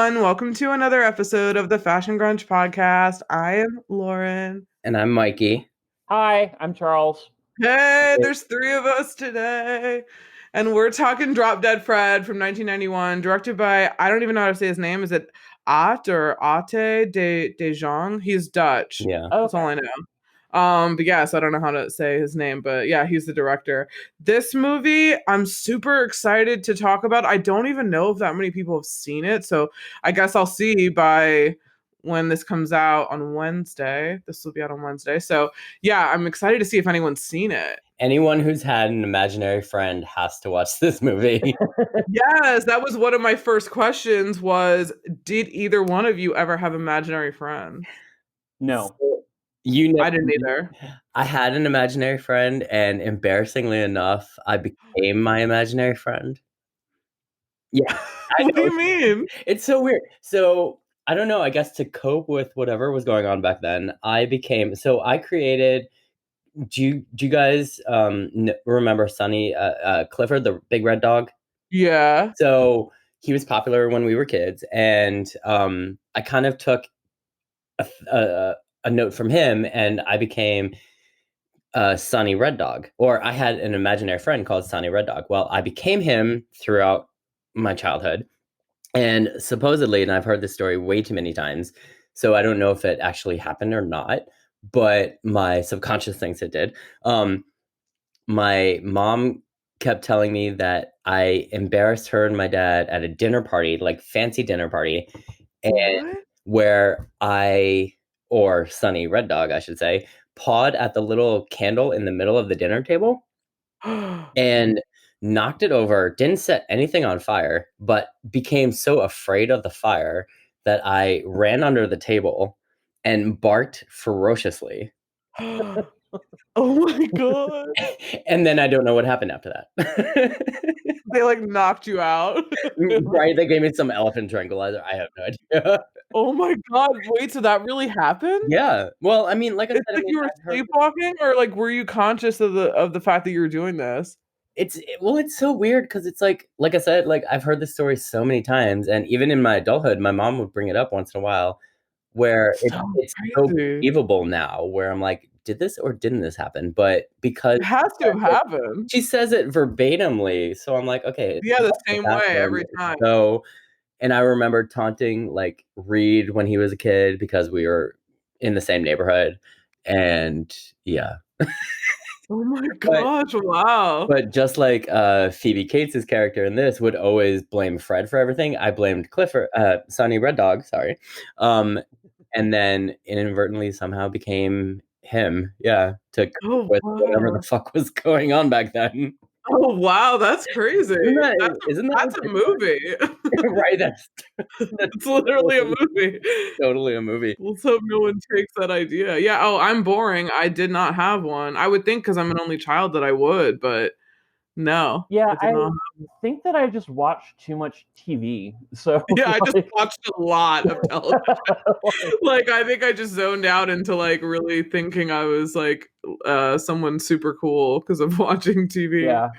everyone. Welcome to another episode of the Fashion Grunge podcast. I am Lauren. And I'm Mikey. Hi, I'm Charles. Hey, there's three of us today. And we're talking Drop Dead Fred from 1991, directed by, I don't even know how to say his name. Is it Ate de Jong? He's Dutch. Yeah. That's all I know. But yes, I don't know how to say his name, but yeah, he's the director. This movie, I'm super excited to talk about. I don't even know if that many people have seen it, so I guess I'll see by when this comes out on Wednesday. This will be out on Wednesday. So yeah, I'm excited to see if anyone's seen it. Anyone who's had an imaginary friend has to watch this movie. Yes, that was one of my first questions was, did either one of you ever have imaginary friends? No. I didn't either. I had an imaginary friend, and embarrassingly enough, I became my imaginary friend. Yeah. What do you mean? It's so weird. So I don't know, I guess to cope with whatever was going on back then, I created, do you guys remember Sonny, Clifford, the big red dog? Yeah. So he was popular when we were kids, and I kind of took a note from him, and I became Sonny Red Dog, or I had an imaginary friend called Sonny Red Dog. Well, I became him throughout my childhood, and supposedly, and I've heard this story way too many times, so I don't know if it actually happened or not, but my subconscious thinks it did. My mom kept telling me that I embarrassed her and my dad at a dinner party, like fancy dinner party, and where or Sonny Red Dog, I should say, pawed at the little candle in the middle of the dinner table and knocked it over, didn't set anything on fire, but became so afraid of the fire that I ran under the table and barked ferociously. Oh my God. And then I don't know what happened after that. They like knocked you out. Right, they gave me some elephant tranquilizer. I have no idea. Oh my God. Wait, so that really happened? Yeah. Well, I mean, like I said, It's like you were sleepwalking, or like were you conscious of the fact that you were doing this? It's so weird because it's like I said, like I've heard this story so many times, and even in my adulthood, my mom would bring it up once in a while, where it's so believable now, where I'm like, did this or didn't this happen? But because it has to have happened. She says it verbatimly, so I'm like, okay. Yeah, the same way every time. So, and I remember taunting like Reed when he was a kid because we were in the same neighborhood, and yeah. Oh my gosh, wow. But just like Phoebe Cates' character in this would always blame Fred for everything, I blamed Clifford, Sonny Red Dog, sorry. And then inadvertently somehow became him. Yeah, to cope with whatever the fuck was going on back then. Oh wow, that's crazy. Isn't that's a movie. Right, that's literally a movie. Totally a movie. Let's hope no one takes that idea. Yeah, oh, I'm boring. I did not have one. I would think because I'm an only child that I would, but no. Yeah, I think that I just watched too much TV. So yeah, I just watched a lot of television. Like I think I just zoned out into like really thinking I was like someone super cool because of watching TV. Yeah.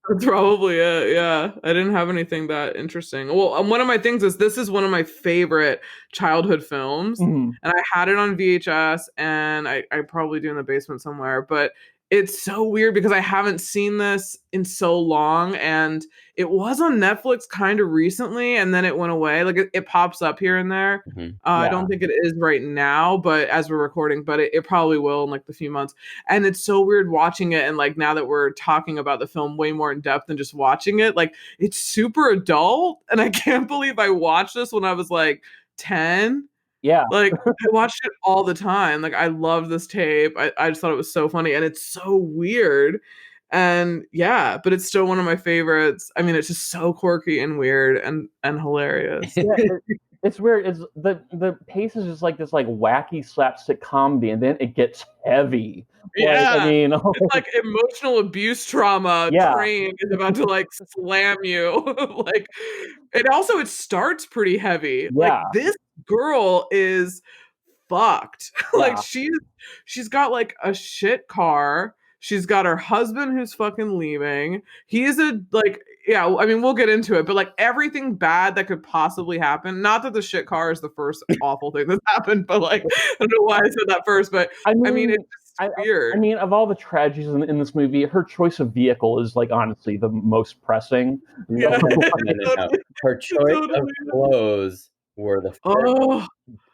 That's probably it. Yeah. I didn't have anything that interesting. Well, one of my things is this is one of my favorite childhood films. Mm-hmm. And I had it on VHS, and I probably do in the basement somewhere, but it's so weird because I haven't seen this in so long, and it was on Netflix kind of recently, and then it went away. Like it pops up here and there. Mm-hmm. I don't think it is right now, but as we're recording, but it probably will in like the few months. And it's so weird watching it, and like now that we're talking about the film way more in depth than just watching it, like it's super adult, and I can't believe I watched this when I was like 10. Yeah. Like I watched it all the time. Like I love this tape. I just thought it was so funny, and it's so weird. And yeah, but it's still one of my favorites. I mean, it's just so quirky and weird and hilarious. Yeah, it's weird. It's the pace is just like this like wacky slapstick comedy, and then it gets heavy. Yeah, like, I mean, it's like emotional abuse trauma. Train is about to like slam you. Like, and also it starts pretty heavy. Yeah. Like this girl is fucked. Like she's got like a shit car. She's got her husband who's fucking leaving. He's yeah, I mean, we'll get into it, but like everything bad that could possibly happen. Not that the shit car is the first awful thing that's happened, but like I don't know why I said that first, but I mean it's just I weird. mean, of all the tragedies in this movie, her choice of vehicle is like honestly the most pressing. Yeah. No. Her choice of clothes were the Oh,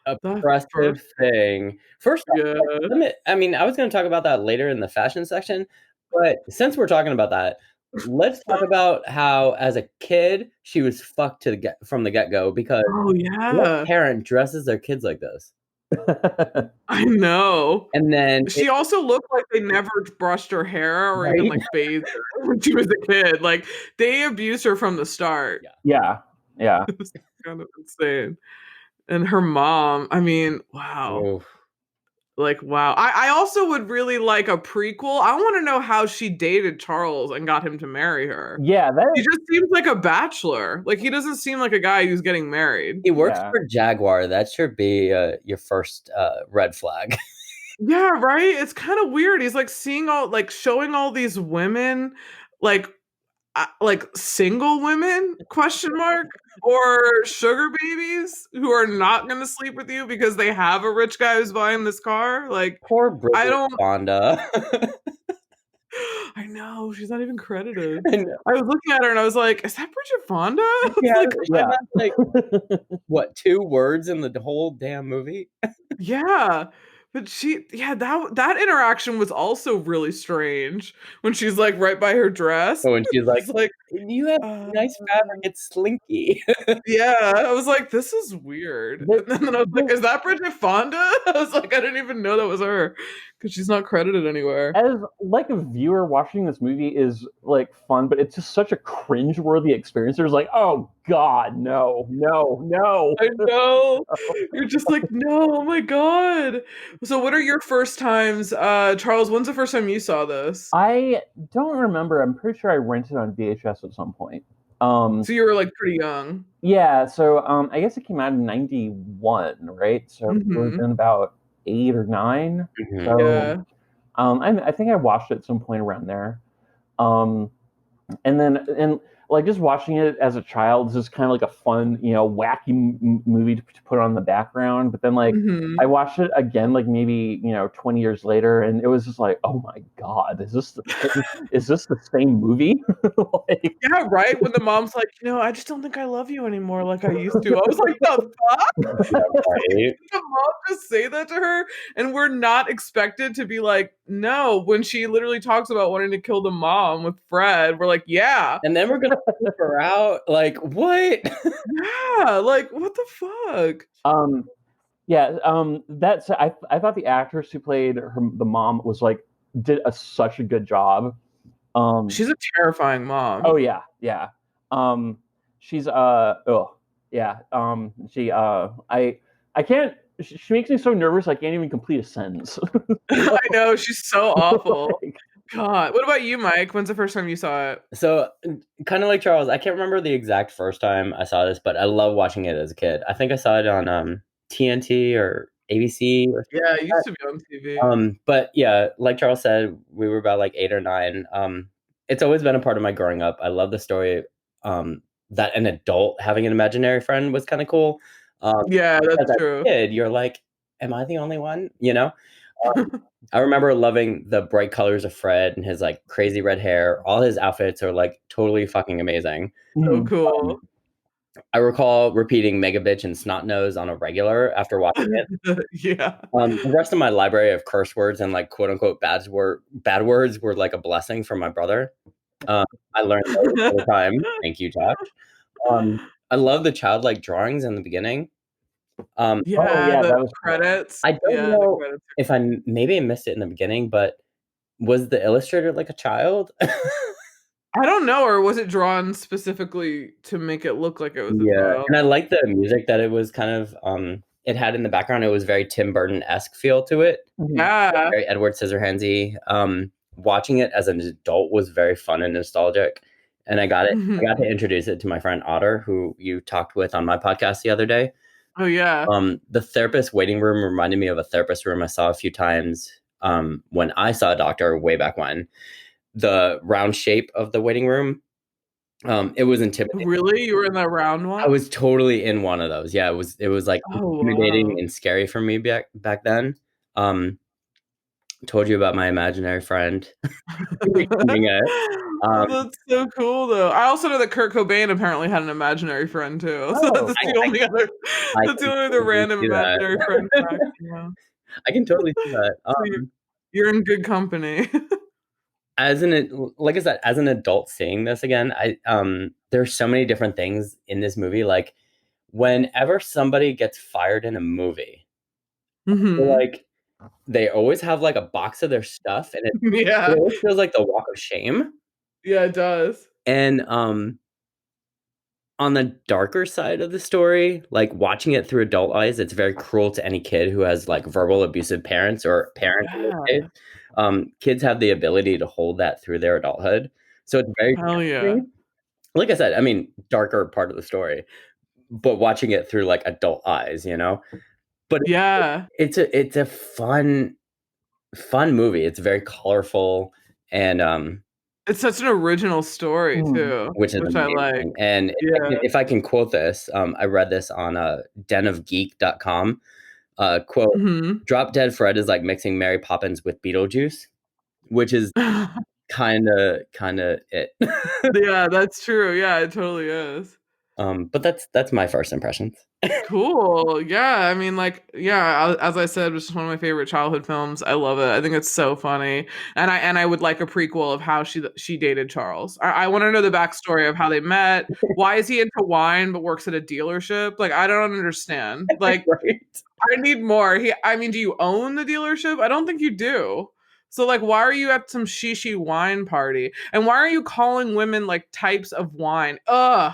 the oppressive first thing. First off, yeah. I mean, I was going to talk about that later in the fashion section, but since we're talking about that, let's talk about how, as a kid, she was fucked from the get-go, because Oh what yeah. parent dresses their kids like this? I know. And then She also looked like they never brushed her hair or even Right? like bathed her when she was a kid. Like they abused her from the start. Yeah. It was kind of insane. And her mom, I mean, wow. Oof. Like, wow. I also would really like a prequel. I want to know how she dated Charles and got him to marry her. Yeah, He just seems like a bachelor. Like, he doesn't seem like a guy who's getting married. He works Yeah. for Jaguar. That should be your first red flag. Yeah, right? It's kind of weird. He's like showing all these women, like, like single women, question mark, or sugar babies who are not going to sleep with you because they have a rich guy who's buying this car. Like, Poor I Bridget don't. Fonda. I know she's not even credited. I know. I was looking at her and I was like, "Is that Bridget Fonda?" I was Yeah, like, yeah. Like what, 2 words in the whole damn movie? "Yeah." But that interaction was also really strange when she's like right by her dress. Oh, and she's like, It's like, "You have uh, nice fabric. It's slinky." yeah, I was like, "This is weird." The- And then I was like, "Is that Bridget Fonda?" I was like, "I didn't even know that was her because she's not credited anywhere." As like a viewer, watching this movie is like fun, but it's just such a cringe-worthy experience. There's like, oh god, no, no, no. I know. You're just like, no, oh my god. So what are your first times? Charles, when's the first time you saw this? I don't remember. I'm pretty sure I rented on VHS at some point. So you were like pretty young. Yeah, so I guess it came out in '91, right? So it would have Hmm. been about 8 or 9. Mhm. So Yeah. I think I watched it at some point around there. Um, and like just watching it as a child is just kind of like a fun, wacky movie to put on the background. But then like I Hmm. watched it again, like maybe 20 years later, and it was just like, oh my god, is this the same movie? Like, Yeah, right. When the mom's like, I just don't think I love you anymore like I used to. I was like, the fuck? Yeah, right? Did the mom just say that to her? And we're not expected to be like, no, when she literally talks about wanting to kill the mom with Fred, we're like, yeah. And then we're gonna poop her out. Like, what? Yeah, like what the fuck? um, yeah, that's I thought the actress who played the mom was like did such a good job. She's a terrifying mom. Oh yeah, yeah. She's oh yeah. I can't. She makes me so nervous. I can't even complete a sentence. I know, she's so awful. Like, God. What about you, Mike? When's the first time you saw it? So, kind of like Charles, I can't remember the exact first time I saw this, but I love watching it as a kid. I think I saw it on TNT or ABC or Yeah, it used to be on TV. but yeah, like Charles said, we were about like 8 or 9. It's always been a part of my growing up. I love the story that an adult having an imaginary friend was kind of cool. Yeah, As that's a true. kid, you're like, am I the only one? I remember loving the bright colors of Fred and his like crazy red hair. All his outfits are like totally fucking amazing. So cool. I recall repeating Mega Bitch and Snot Nose on a regular after watching it. Yeah. The rest of my library of curse words and like quote unquote bad words were like a blessing from my brother. I learned those all the time. Thank you, Josh. I love the childlike drawings in the beginning. oh Yeah, yeah, the that was cool. credits. I don't Yeah, the know credits. if maybe I missed it in the beginning, but was the illustrator like a child? I don't know, or was it drawn specifically to make it look like it was a Yeah, child? and I like the music that it was kind of it had in the background. It was very Tim Burton-esque feel to it. Yeah. Very Edward Scissorhandsy. Watching it as an adult was very fun and nostalgic. And I got to introduce it to my friend Otter, who you talked with on my podcast the other day. Oh yeah. The therapist waiting room reminded me of a therapist room I saw a few times when I saw a doctor way back when. The round shape of the waiting room It was intimidating. Really? You were in that round one? I was totally in one of those. Yeah, it was like Oh, intimidating wow. and scary for me back then. Told you about my imaginary friend becoming it. Oh, that's so cool, though. I also know that Kurt Cobain apparently had an imaginary friend too. So Oh, that's I, the only other, I that's the can only other totally random see that. imaginary friend fact. Yeah. I can totally see that. So you're in good company. Like I said, as an adult seeing this again, there's so many different things in this movie. Like whenever somebody gets fired in a movie, Hmm. like they always have like a box of their stuff, and it Yeah. always feels like the walk of shame. Yeah, it does. And on the darker side of the story, like watching it through adult eyes, it's very cruel to any kid who has like verbal abusive parents or parents in this Yeah. case. Kids have the ability to hold that through their adulthood. So it's very Hell yeah. interesting. Like I said, I mean, darker part of the story, but watching it through like adult eyes, you know. But Yeah. it's a fun movie. It's very colorful and It's such an original story too, which is which I like. amazing. And Yeah. if I can quote this, I read this on denofgeek.com. Quote, Hmm. Drop Dead Fred is like mixing Mary Poppins with Beetlejuice, which is kind of it. Yeah, that's true. Yeah, it totally is. But that's my first impressions. Cool. Yeah, I mean, like, yeah, as I said, it's just one of my favorite childhood films. I love it. I think it's so funny, and I would like a prequel of how she dated Charles. I want to know the backstory of how they met. Why is he into wine but works at a dealership? Like, I don't understand. Like, Right? I need more. I mean, do you own the dealership? I don't think you do. So, like, why are you at some shishi wine party? And why are you calling women like types of wine? Ugh,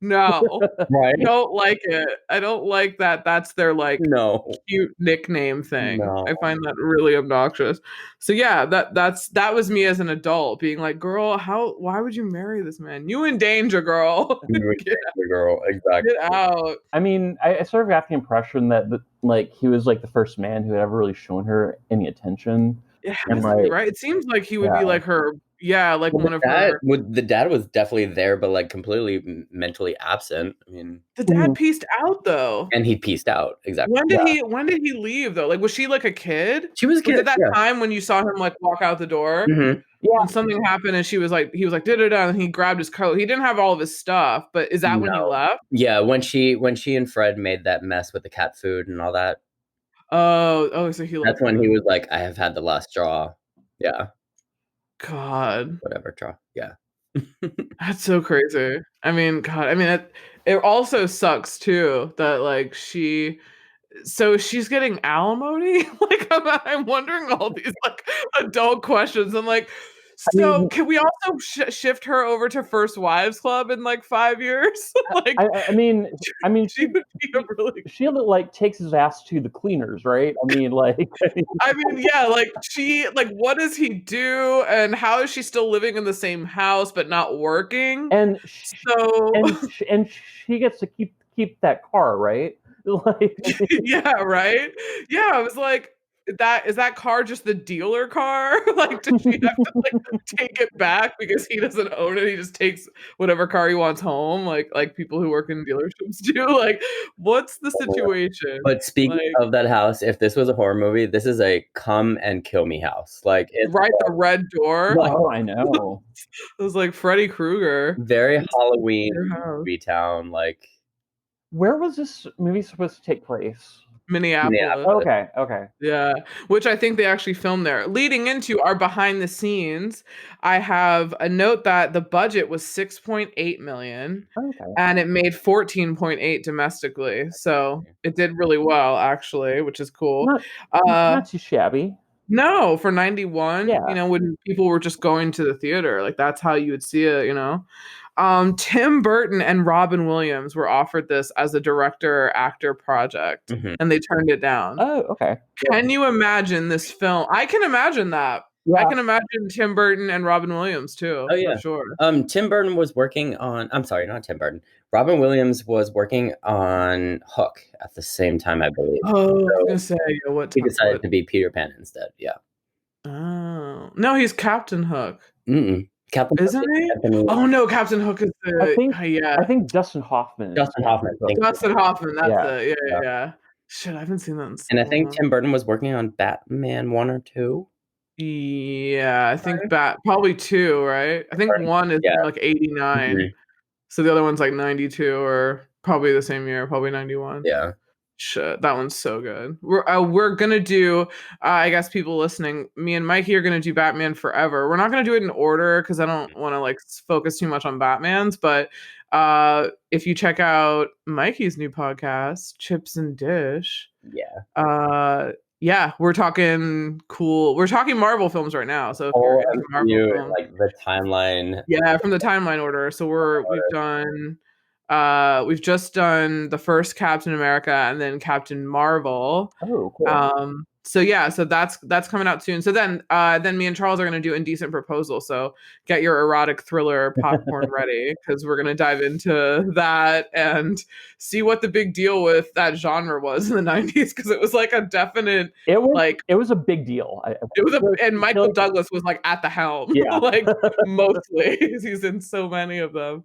no, Right? don't like it. I don't like that. That's their like No. cute nickname thing. No. I find that really obnoxious. So yeah, that was me as an adult being like, girl, why would you marry this man? You in danger, girl. get, The girl, exactly. get out. I mean, I sort of got the impression that like he was like the first man who had ever really shown her any attention. It And has to be, like, right? It seems like he would yeah, be like her, yeah, like Well, one of her. the dad was definitely there, but like completely mentally absent. I mean, The dad pieced out though. and he pieced out exactly. yeah, When did he leave though? Like was she like a kid? She was a Was kid. it that Yeah. time when you saw him like walk out the door? Mhm. yeah. And something happened and he was like da da da and he grabbed his coat. He didn't have all of his stuff, but is that when he No. left? Yeah, when she and Fred made that mess with the cat food and all that, Oh, so he that's left when he then. was like, "I have had the last straw." Yeah, God, whatever straw. Yeah. that's so crazy. I mean, God, I mean it also sucks too that like so she's getting alimony? Like I'm wondering all these like adult questions. I'm like, I so mean, can we also shift her over to First Wives Club in like 5 years? Like I mean, she would be a really she like takes his ass to the cleaners, right? I mean, like, I mean, yeah, like what does he do and how is she still living in the same house but not working? and So and she gets to keep that car, right? Like, yeah, right? Yeah, I was like, is that car just the dealer car? Like, does she have to like take it back because he doesn't own it? He just takes whatever car he wants home, like people who work in dealerships do. Like, what's the situation? But speaking Like, of that house, if this was a horror movie, this is a come and kill me house. Like it's right, the red door. like oh, I know. It was like Freddy Krueger. very Halloween Your house. movie town, like Where was this movie supposed to take place? Minneapolis. Minneapolis. Okay. Yeah, which I think they actually filmed there. Leading into our behind the scenes, I have a note that the budget was 6.8 million Okay. and it made 14.8 domestically. So it did really well actually, which is cool. Not Uh not too shabby. no, for 91, Yeah. when people were just going to the theater, like that's how you would see it. Tim Burton and Robin Williams were offered this as a director actor project Mhm. and they turned it down. Oh, okay. Can you imagine this film? I can imagine that. I Yeah. can imagine Tim Burton and Robin Williams too, Oh for yeah. sure. Tim Burton was working on. I'm sorry, not Tim Burton. Robin Williams was working on Hook at the same time, I believe. Oh, I was So gonna say, yeah, what he time? decided to be Peter Pan instead. Yeah. Oh, no, he's Captain Hook. Mm-mm. Captain Isn't Hook is he? Anthony Oh no, Captain Hook is I think Dustin Hoffman. Dustin Hoffman. Thank you. Dustin Hoffman. That's Yeah. it. Yeah. Yeah. Shit, I haven't seen that in so And I think long. Tim Burton was working on Batman 1 or 2. Yeah, I think probably 2, right? I think 1 is Yeah. like 89. Mhm. So the other one's like 92 or probably the same year, probably 91. Yeah. Shit, that one's so good. We're gonna do. I guess people listening, me and Mikey are gonna do Batman Forever. We're not gonna do it in order because I don't want to like focus too much on Batman's. But if you check out Mikey's new podcast, Chips and Dish, yeah, we're talking cool. We're talking Marvel films right now. So if you're into Marvel films, like the timeline. yeah, from the timeline order. So we've just done the first Captain America and then Captain Marvel. Oh, cool. So that's coming out soon. So then me and Charles are gonna do Indecent Proposal. So get your erotic thriller popcorn ready because we're gonna dive into that and see what the big deal with that genre was in the 90s because it was like a definite It was a big deal. And Michael Douglas was like at the helm, Yeah. like mostly. He's in so many of them.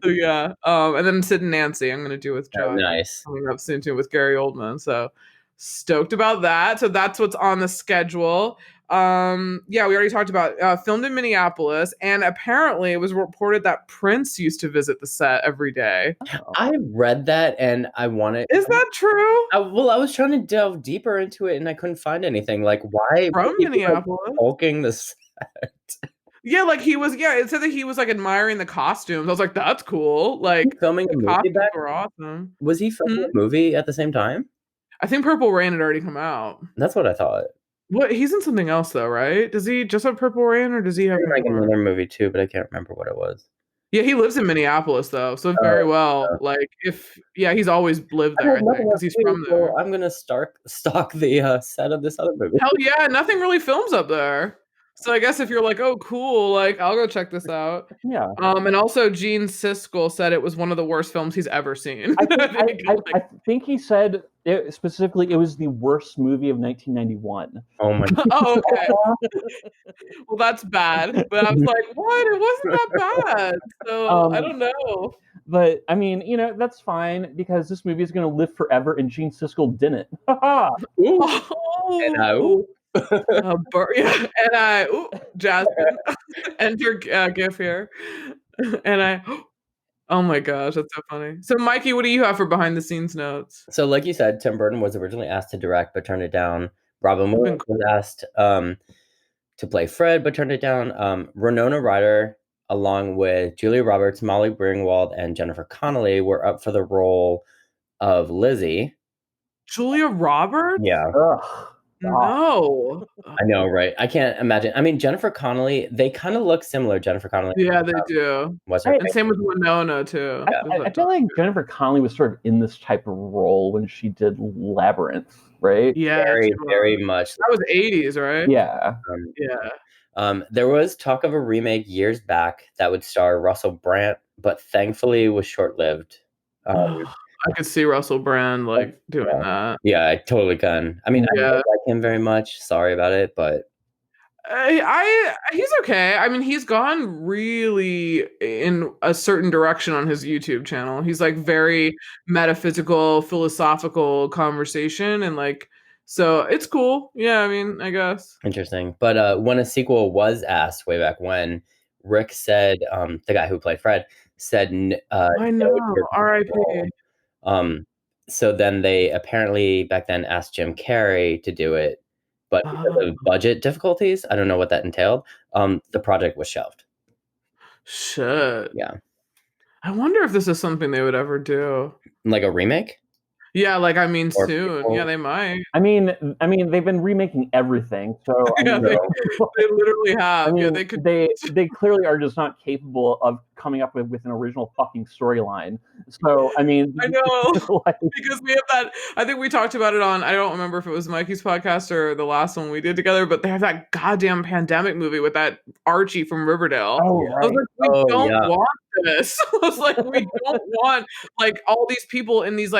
So yeah, and then Sid and Nancy, I'm gonna do with John. Nice. Coming up soon too with Gary Oldman. So stoked about that. So that's what's on the schedule. Yeah, we already talked about filmed in Minneapolis, and apparently it was reported that Prince used to visit the set every day. I read that and I wanted. Is that true? I was trying to delve deeper into it and I couldn't find anything. Like, why from Minneapolis? Hulking the set? Yeah, like he was. Yeah, it said that he was like admiring the costumes. I was like, that's cool. Like filming a movie back? Were awesome. Was he filming a movie at the same time? I think Purple Rain had already come out. That's what I thought. What? He's in something else though, right? Does he just have Purple Rain, or does he have like another movie too? But I can't remember what it was. Yeah, he lives in Minneapolis though, so very well. Like he's always lived there. I think because he's from there. So I'm gonna stalk the set of this other movie. Hell yeah, nothing really films up there. So I guess if you're like, oh, cool, like I'll go check this out. Yeah. And also Gene Siskel said it was one of the worst films he's ever seen. I think he said specifically it was the worst movie of 1991. Oh my God. Oh, okay. Well, that's bad. But I was like, what? It wasn't that bad. So I don't know. But I mean, that's fine because this movie is going to live forever, and Gene Siskel didn't. Jasmine, enter GIF here, and oh my gosh, that's so funny. So, Mikey, what do you have for behind the scenes notes? So, like you said, Tim Burton was originally asked to direct, but turned it down. Robin Williams was asked to play Fred, but turned it down. Winona Ryder, along with Julia Roberts, Molly Ringwald, and Jennifer Connelly, were up for the role of Lizzie. Julia Roberts? Yeah. Ugh. No. I know, right? I can't imagine. I mean, Jennifer Connelly, they kind of look similar, Jennifer Connelly. Yeah, they do. And same with Winona, too. I feel like Jennifer Connelly was sort of in this type of role when she did Labyrinth, right? Yeah. Very much. That was 80s, right? Yeah. There was talk of a remake years back that would star Russell Brand, but thankfully was short-lived. I could see Russell Brand doing that. Yeah, I totally can. I mean, I don't like him very much. Sorry about it, but he's okay. I mean, he's gone really in a certain direction on his YouTube channel. He's like very metaphysical, philosophical conversation, and so it's cool. Yeah, I mean, I guess interesting. But when a sequel was asked way back when, Rick said, the guy who played Fred said, I know, R.I.P. So then they apparently back then asked Jim Carrey to do it, but because of budget difficulties, I don't know what that entailed. The project was shelved. Shit. Yeah. I wonder if this is something they would ever do. Like a remake? Yeah, I mean, soon. People. Yeah, they might. I mean, they've been remaking everything, so yeah, they literally have. I mean, yeah, they could. They clearly are just not capable of coming up with an original fucking storyline. So I mean, I know because we have that. I think we talked about it on. I don't remember if it was Mikey's podcast or the last one we did together, but they have that goddamn pandemic movie with that Archie from Riverdale. Oh, right. I was like, we don't want this. I was like, we don't want all these people in these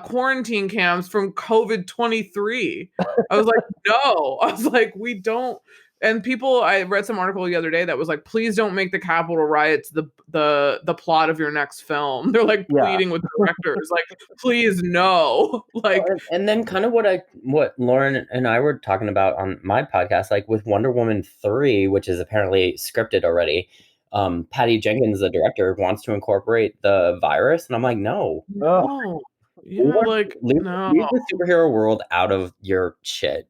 quarantine camps from COVID-23. I was like, no. I was like, we don't. And people, I read some article the other day that was like, please don't make the Capitol riots the plot of your next film. They're like pleading with directors, like, please no. Like, and then kind of what Lauren and I were talking about on my podcast, like with Wonder Woman 3, which is apparently scripted already. Patty Jenkins, the director, wants to incorporate the virus, and I'm like, no. no. Yeah, like leave no. the superhero world out of your shit.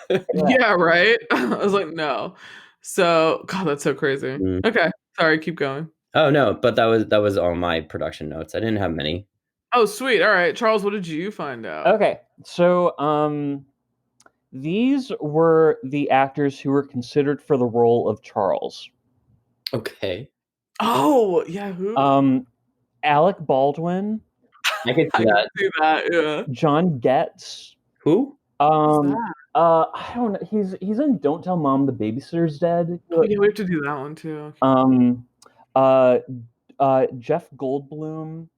Yeah, right. I was like, no. So, God, that's so crazy. Mm. Okay, sorry, keep going. Oh no, but that was all my production notes. I didn't have many. Oh, sweet. All right, Charles, what did you find out? Okay, so these were the actors who were considered for the role of Charles. Okay. Oh, yeah, who? Alec Baldwin. I can see that. See that, yeah. John Getz. Who? Who's that? I don't know. He's in Don't Tell Mom the Babysitter's Dead. Oh, yeah, we have to do that one too. Jeff Goldblum.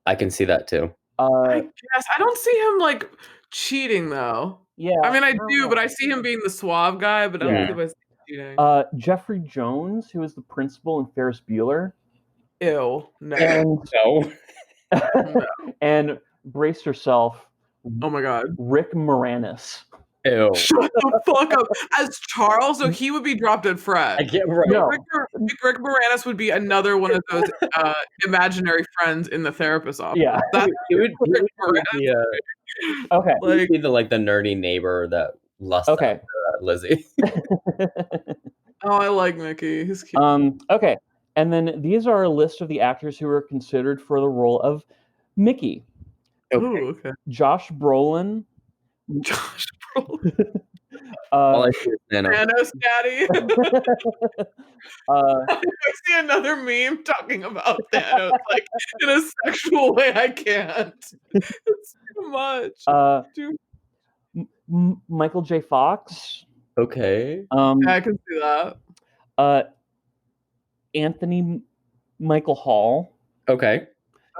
I can see that too. I guess I don't see him like cheating though. Yeah. I mean, I do, but I see him being the suave guy, but I don't think I see him cheating. Jeffrey Jones, who was the principal in Ferris Bueller. Ew, no. And, no. And brace yourself. Oh my God. Rick Moranis. Ew. Shut the fuck up. As Charles, so he would be dropped at Fred. I get right. No. Rick Moranis would be another one of those imaginary friends in the therapist's office. Yeah. He would Rick Moranis. be Okay. like, be the nerdy neighbor that lusts after Lizzie. Oh, I like Mickey. He's cute. Okay. And then these are a list of the actors who were considered for the role of Mickey. Okay. Ooh, okay. Josh Brolin. Josh Brolin. Thanos Daddy. I see another meme talking about Thanos like in a sexual way. I can't. It's too much. Michael J. Fox. Okay. Yeah, I can see that. Anthony Michael Hall. Okay.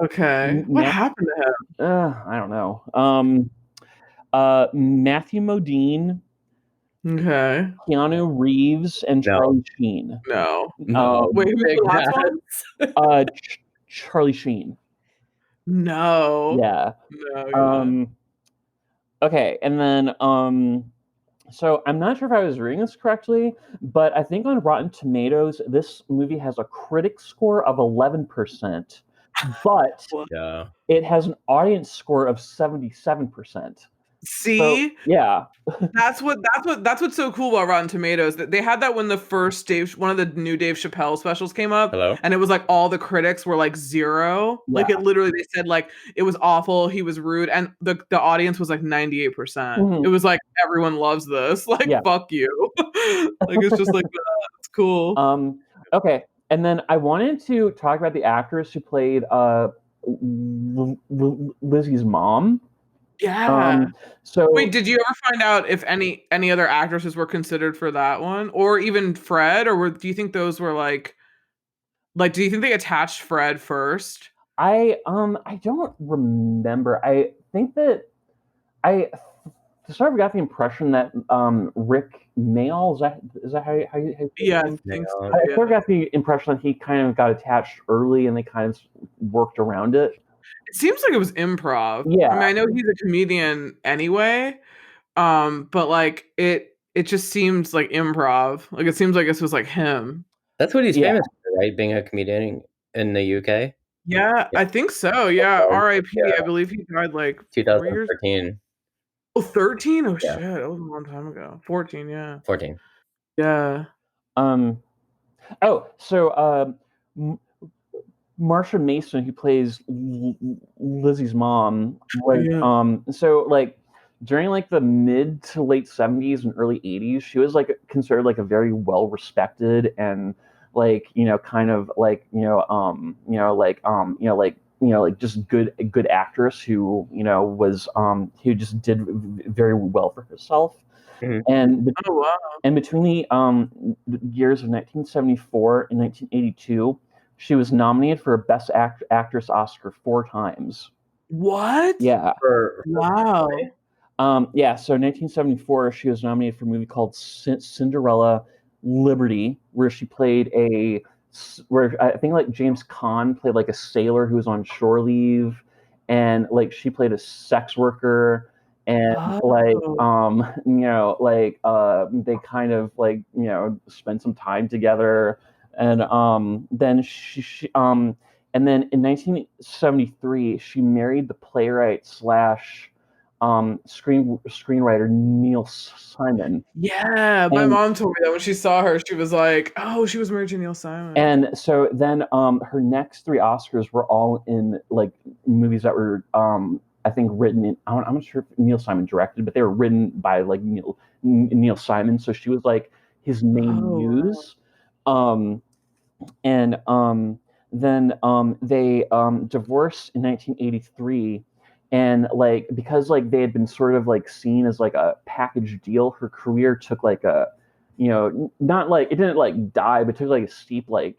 Okay. What happened to him? I don't know. Matthew Modine. Okay. Keanu Reeves and Charlie Sheen. No. Wait, who's the last one? Charlie Sheen. No. Yeah. No. Okay, and then so I'm not sure if I was reading this correctly, but I think on Rotten Tomatoes this movie has a critic score of 11%, but it has an audience score of 77%. See, so, yeah, that's what's so cool about Rotten Tomatoes. That they had that when the first one of the new Dave Chappelle specials came up, and it was like all the critics were like 0. Yeah. Like it literally, they said like it was awful, he was rude, and the audience was like 98%. Mm-hmm. It was like everyone loves this. Like fuck you. Like it's just like it's cool. Okay, and then I wanted to talk about the actress who played Lizzie's mom. Yeah. So wait, did you ever find out if any other actresses were considered for that one, or even Fred, or do you think those were like do you think they attached Fred first? I don't remember. I think that I sort of got the impression that Rick Mayall, is that how you yeah, I think so. I sort of got the impression that he kind of got attached early and they kind of worked around it. It seems like it was improv. Yeah. I mean, I know he's a comedian anyway, but like it just seems like improv. Like it seems like this was like him. That's what he's famous for, right? Being a comedian in the UK. Yeah, I think so. Yeah, R.I.P. Yeah. I believe he died like 2013. Oh, 13? Oh shit, that was a long time ago. 14, yeah. 14. Yeah. Oh, so Marsha Mason, who plays Lizzie's mom, so like during like the mid to late 70s and early 80s, she was like considered like a very well respected and like kind of like like just good actress who was who just did very well for herself. Mm-hmm. And between the years of 1974 and 1982. She was nominated for a Best Actress Oscar 4 times. What? Yeah. Wow. Yeah, so 1974, she was nominated for a movie called Cinderella Liberty, where she played where I think like James Caan played like a sailor who was on shore leave, and like she played a sex worker, and like Oh. they kind of like spent some time together, and then and then in 1973 she married the playwright slash screenwriter Neil Simon. Yeah, my And mom told me that when she saw her, she was like, "Oh, she was married to Neil Simon." and so then her next three Oscars were all in like movies that were I think written in I'm not sure if Neil Simon directed, but they were written by like Neil Simon. So she was like his main Oh, wow. muse. Um, and then they divorced in 1983, and like because like they had been sort of like seen as like a package deal, her career took like a not like it didn't like die, but took like a steep like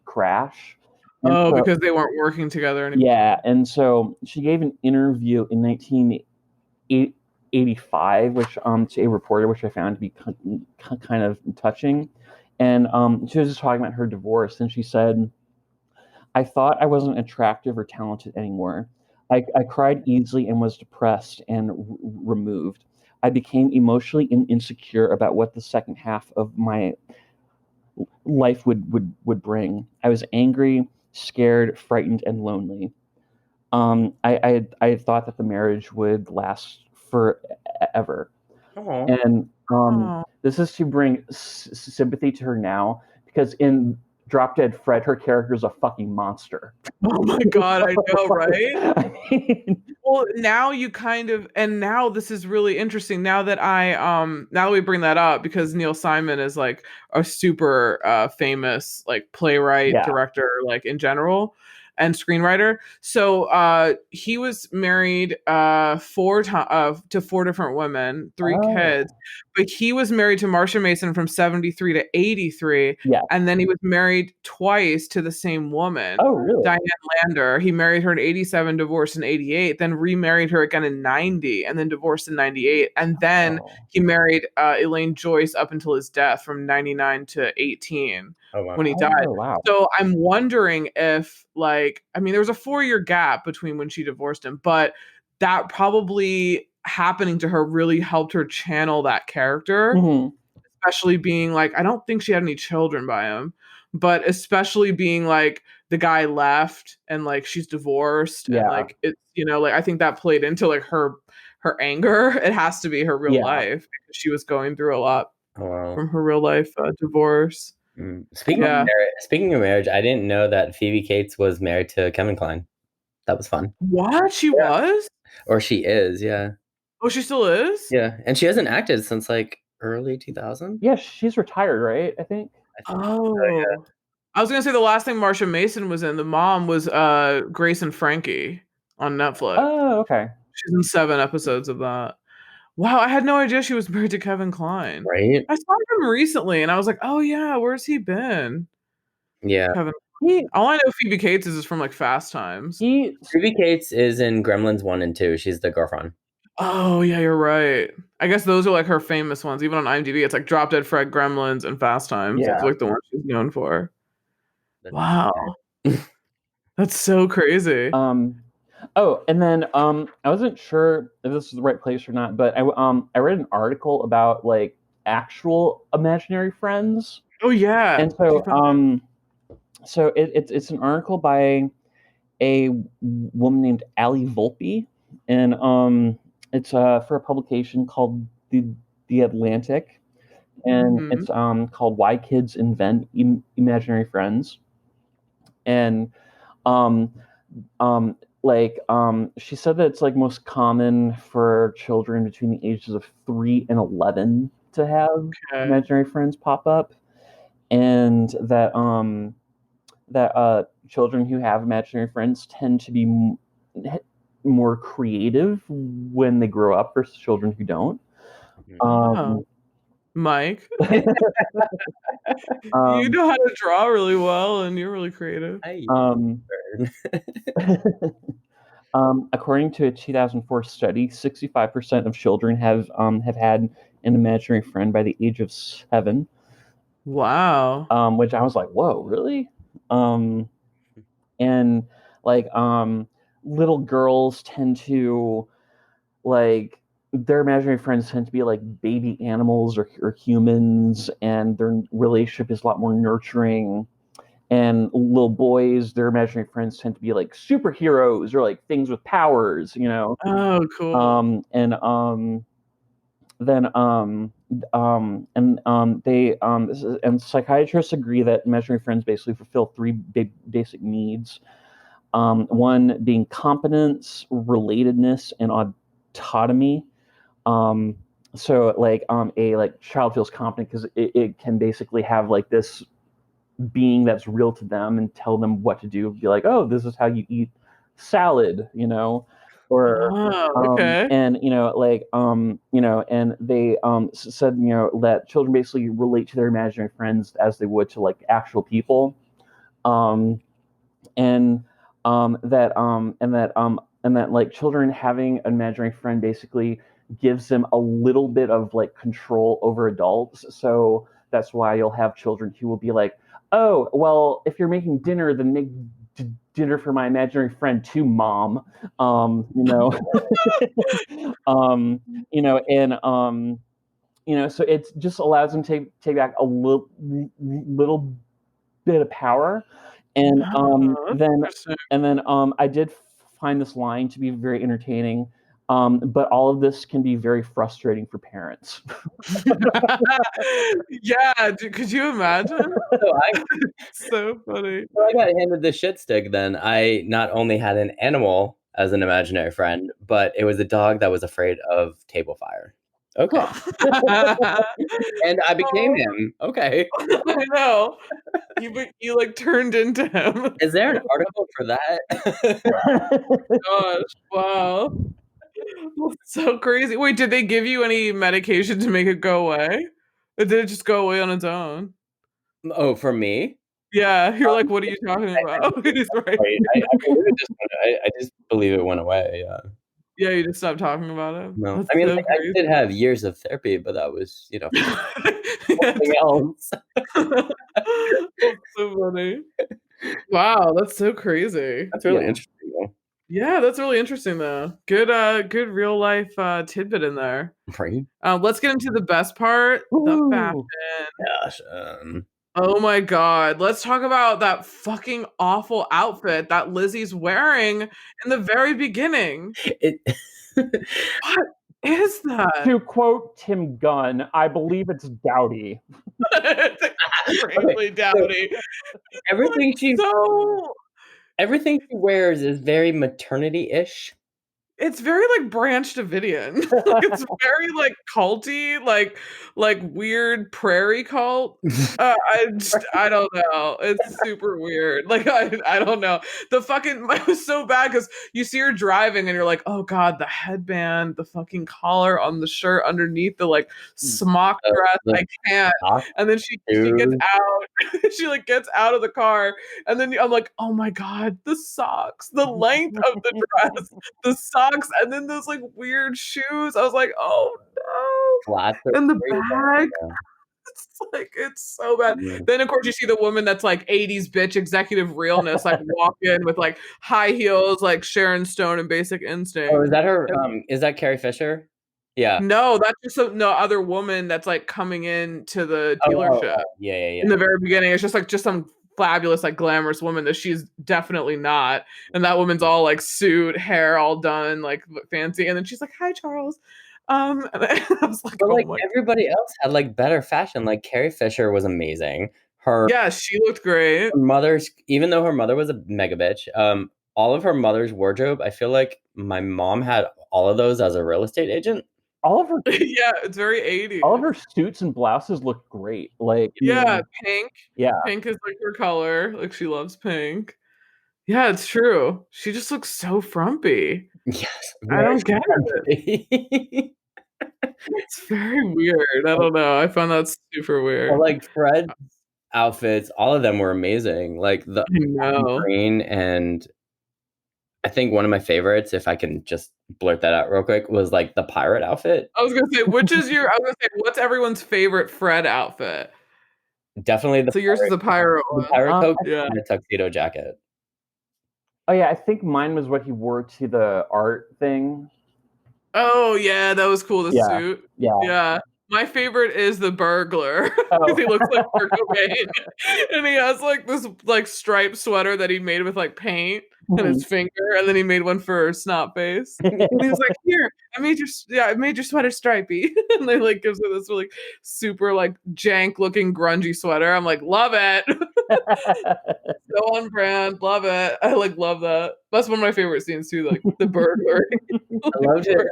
crash. And Oh, so because they weren't working together anymore. yeah, and so she gave an interview in 1985, which to a reporter, which I found to be kind of touching. And she was just talking about her divorce, and she said, "I thought I wasn't attractive or talented anymore. I cried easily and was depressed and removed. I became emotionally insecure about what the second half of my life would bring. I was angry, scared, frightened, and lonely. I had thought that the marriage would last forever, Oh, and Oh. this is to bring sympathy to her now because in Drop Dead Fred, her character is a fucking monster. Oh my God, I know, right? I mean, Well, now you kind of, and now this is really interesting. Now that we bring that up, because Neil Simon is like a super famous like playwright, yeah. director, like in general, and screenwriter. So he was married to four different women, three Oh, kids, but he was married to Marsha Mason from 73 to 83, yeah. and then he was married twice to the same woman. Oh, really? Diane Lander. He married her in 87, divorced in 88, then remarried her again in 90, and then divorced in 98. And then Oh. he married Elaine Joyce up until his death from 99 to 18 oh wow. when he died. Oh, wow. So I'm wondering if, like, I mean, there was a 4-year gap between when she divorced him, but that probably happening to her really helped her channel that character, Hmm. especially being like, I don't think she had any children by him, but especially being like the guy left and like she's divorced and Yeah. like it's like I think that played into like her anger. It has to be her real Yeah. life because she was going through a lot Oh wow. from her real life divorce. Yeah. Speaking of marriage, I didn't know that Phoebe Cates was married to Kevin Kline. That was fun. What? She Yeah. was? Or she is, yeah. Oh, she still is? Yeah. And she hasn't acted since like early 2000. Yeah, she's retired, right? I think. I think so, Oh. I was gonna say the last thing Marsha Mason was in, the mom was Grace and Frankie on Netflix. Oh, okay. She's in 7 episodes of that. Wow, I had no idea she was married to Kevin Kline. yeah. Right? I saw him recently and I was like, "Oh yeah, where's he been?" Yeah. Kevin He All I know Phoebe Cates is from, like, Fast Times. he Phoebe Cates is in Gremlins 1 and 2. She's the girlfriend. Oh, yeah, you're right. I guess those are, like, her famous ones. Even on IMDb, it's, like, Drop Dead Fred, Gremlins, and Fast Times. Those yeah. are, like, the ones she's known for. That's Wow, that's so crazy. Um oh, and then I wasn't sure if this is the right place or not, but I read an article about like actual imaginary friends. Oh, yeah. And She so found it's an article by a woman named Ali Volpe, and it's for a publication called the Atlantic, and Mhm. it's called Why Kids Invent Imaginary Friends. And um she said that it's like most common for children between the ages of 3 and 11 to have Okay. imaginary friends pop up, and that children who have imaginary friends tend to be more creative when they grow up versus children who don't. Wow. Um, Mike, you um, know how to draw really well, and you're really creative. Hi. um, According to a 2004 study, 65% of children have had an imaginary friend by the age of 7. Wow. Which I was like, whoa, really? Um, and like little girls tend to like their imaginary friends tend to be like baby animals or humans, and their relationship is a lot more nurturing. And little boys, their imaginary friends tend to be like superheroes or like things with powers, you know. Oh, cool. And then they and psychiatrists agree that imaginary friends basically fulfill three big basic needs. One being competence, relatedness, and autonomy. Um, so a like child feels competent because it can basically have like this being that's real to them and tell them what to do. Be like, oh, this is how you eat salad, you know, or Oh, okay. and and they said that children basically relate to their imaginary friends as they would to like actual people, um, and that like children having an imaginary friend basically gives them a little bit of like control over adults. So that's why you'll have children who will be like, oh, well, if you're making dinner, then make dinner for my imaginary friend too, mom. You know, um, and so it just allows them to take back a little bit of power. And Oh, that's interesting. I did find this line to be very entertaining. But all of this can be very frustrating for parents. Yeah, could you imagine? So I, So funny. so I got handed the shit stick then. I not only had an animal as an imaginary friend, but it was a dog that was afraid of table fire. Okay. And I became Oh, him. Okay. I know. You like turned into him. Is there an article for that? Gosh, wow. That's so crazy. Wait, did they give you any medication to make it go away? Or did it just go away on its own? Oh, for me? Yeah, you're like, Um, "What are you talking I about?" believe He's right. I believe it just I just believe it went away, yeah. Yeah, you just stopped talking about it? No. That's I mean, so like, I crazy. did have years of therapy, but that was, Yeah, something else. that's so funny. Wow, that's so crazy. That's really Yeah. interesting, though. Yeah, that's really interesting though. Good real life, tidbit in there. Right? Let's get into the best part, the Woo! fashion. Gosh, Oh my god, let's talk about that fucking awful outfit that Lizzie's wearing in the very beginning. it What is that? To quote Tim Gunn, I believe it's dowdy. It's Okay, extremely so dowdy. Like, everything she so everything she wears is very maternity-ish. it's very, like, Branch Davidian. Like, it's very, like, culty, like, weird prairie cult. I don't know. It's super weird. Like, I don't know. The fucking it was so bad because you see her driving and you're like, "Oh god, the headband, the fucking collar on the shirt underneath the, like, smock dress, The I can't." sock And then she gets shoes. out, she, like, gets out of the car, and then I'm like, "Oh my god, the socks, the length of the dress." The socks and then those like weird shoes. I was like, "Oh Flats are no." And the very bag, it's like it's so bad. yeah. Then of course you see the woman that's like 80s bitch executive realness, like walk in with like high heels, like Sharon Stone and Basic Oh, Instinct. is that her, And is that Carrie Fisher? Yeah. no, that's just no other woman that's like coming in to the dealership. Yeah, yeah, In yeah. the very beginning, it's just some fabulous, like glamorous woman that she's definitely not. And that woman's all like suit, hair all done, like fancy. And then she's like, "Hi, Charles." And I was like, But, "Oh like, my everybody else had, like, better fashion, like, Carrie Fisher was amazing. Her yeah, she looked great. mother's even though her mother was a mega bitch, all of her mother's wardrobe, I feel like my mom had all of those as a real estate agent. All of her Yeah, it's very all of 80s. her suits and blouses look great. Like, Yeah, pink. yeah. Pink is like her color. Like she loves pink. Yeah, it's true. She just looks so frumpy. Yes, I very don't get it. scary. It's very weird. I don't know. I found that super Or, weird. like, Fred's outfits, all of them were amazing, like, the I know. green and I think one of my favorites, if I can just blurt that out real quick, was like the pirate outfit. I was gonna say, I was gonna say, what's everyone's favorite Fred outfit? Definitely So yours is a pirate the one. pirate coat Yeah. and the tuxedo jacket. Oh yeah, I think mine was what he wore to the art thing. Oh yeah, that was cool. The Yeah. suit. Yeah. Yeah. My favorite is the burglar. Oh. He looks like Kurt Cobain. And he has like this like striped sweater that he made with like paint and his finger, and then he made one for Snotface. And he was like, "Here, I made your sweater stripy." And they like gives her this really super like jank looking grungy sweater. I'm like, love it. So on brand, love it. I like love that. That's one of my favorite scenes too, like the burglar.